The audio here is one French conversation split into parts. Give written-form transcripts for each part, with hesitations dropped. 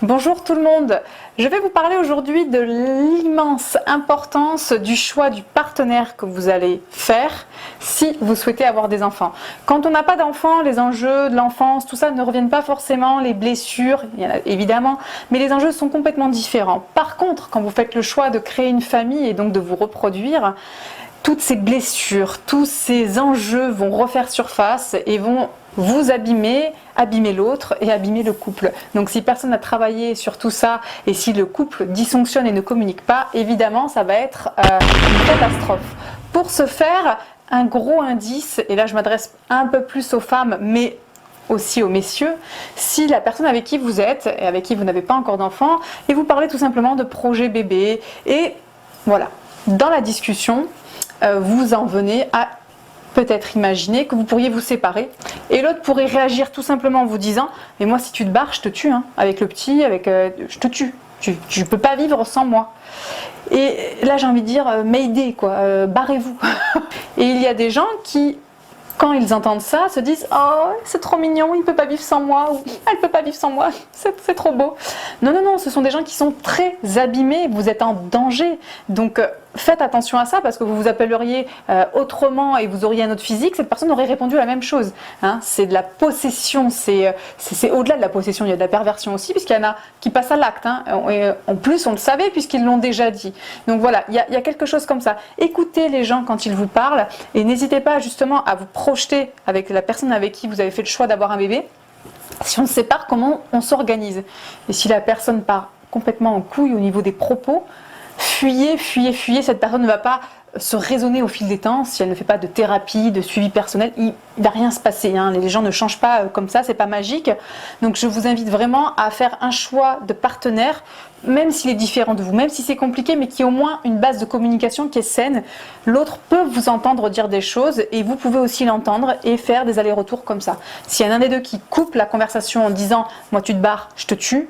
Bonjour tout le monde, je vais vous parler aujourd'hui de l'immense importance du choix du partenaire que vous allez faire si vous souhaitez avoir des enfants. Quand on n'a pas d'enfants, les enjeux de l'enfance, tout ça ne reviennent pas forcément, les blessures, il y en a évidemment, mais les enjeux sont complètement différents. Par contre, quand vous faites le choix de créer une famille et donc de vous reproduire, toutes ces blessures, tous ces enjeux vont refaire surface et vont vous abîmer l'autre et abîmer le couple. Donc si personne n'a travaillé sur tout ça et si le couple dysfonctionne et ne communique pas, évidemment ça va être une catastrophe. Pour ce faire, un gros indice, et là je m'adresse un peu plus aux femmes mais aussi aux messieurs, si la personne avec qui vous êtes et avec qui vous n'avez pas encore d'enfant et vous parlez tout simplement de projet bébé et voilà, dans la discussion, vous en venez à peut-être imaginer que vous pourriez vous séparer et l'autre pourrait réagir tout simplement en vous disant « mais moi si tu te barres je te tue, hein, avec le petit, je te tue, tu ne peux pas vivre sans moi ». Et là j'ai envie de dire Mayday quoi, barrez-vous. Et il y a des gens qui, quand ils entendent ça, se disent « oh c'est trop mignon, il ne peut pas vivre sans moi » ou « elle ne peut pas vivre sans moi, c'est trop beau ». Non, non, non, ce sont des gens qui sont très abîmés, vous êtes en danger. Donc faites attention à ça parce que vous vous appelleriez autrement et vous auriez un autre physique, cette personne aurait répondu la même chose. Hein, c'est de la possession, c'est au-delà de la possession, il y a de la perversion aussi puisqu'il y en a qui passent à l'acte. Hein, en plus, on le savait puisqu'ils l'ont déjà dit. Donc voilà, il y a quelque chose comme ça. Écoutez les gens quand ils vous parlent et n'hésitez pas justement à vous projeter avec la personne avec qui vous avez fait le choix d'avoir un bébé. Si on se sépare, comment on s'organise? Et si la personne part complètement en couille au niveau des propos, fuyez, fuyez, fuyez, cette personne ne va pas se raisonner au fil des temps, si elle ne fait pas de thérapie, de suivi personnel, il ne va rien se passer, hein. Les gens ne changent pas comme ça, c'est pas magique. Donc je vous invite vraiment à faire un choix de partenaire, même s'il est différent de vous, même si c'est compliqué, mais qui ait au moins une base de communication qui est saine. L'autre peut vous entendre dire des choses et vous pouvez aussi l'entendre et faire des allers-retours comme ça. S'il y en a un des deux qui coupe la conversation en disant « moi tu te barres, je te tue »,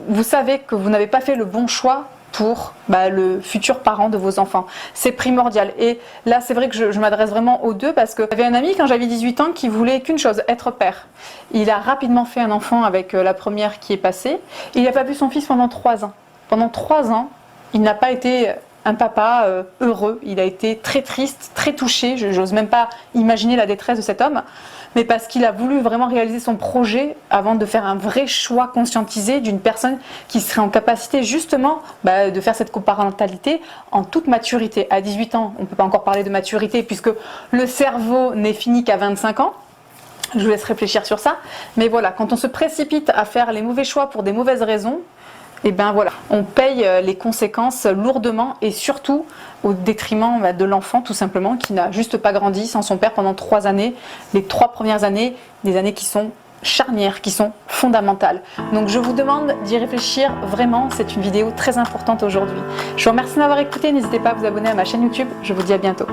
vous savez que vous n'avez pas fait le bon choix pour le futur parent de vos enfants. C'est primordial. Et là, c'est vrai que je m'adresse vraiment aux deux parce que j'avais un ami quand j'avais 18 ans qui voulait qu'une chose, être père. Il a rapidement fait un enfant avec la première qui est passée. Il n'a pas vu son fils pendant 3 ans. Pendant 3 ans, il n'a pas été un papa heureux. Il a été très triste, très touché. Je n'ose même pas imaginer la détresse de cet homme. Mais parce qu'il a voulu vraiment réaliser son projet avant de faire un vrai choix conscientisé d'une personne qui serait en capacité justement de faire cette coparentalité en toute maturité. À 18 ans, on ne peut pas encore parler de maturité puisque le cerveau n'est fini qu'à 25 ans. Je vous laisse réfléchir sur ça. Mais voilà, quand on se précipite à faire les mauvais choix pour des mauvaises raisons, et bien voilà, on paye les conséquences lourdement et surtout au détriment de l'enfant tout simplement qui n'a juste pas grandi sans son père pendant 3 années, les 3 premières années, des années qui sont charnières, qui sont fondamentales. Donc je vous demande d'y réfléchir vraiment, c'est une vidéo très importante aujourd'hui. Je vous remercie de m'avoir écouté, n'hésitez pas à vous abonner à ma chaîne YouTube, je vous dis à bientôt.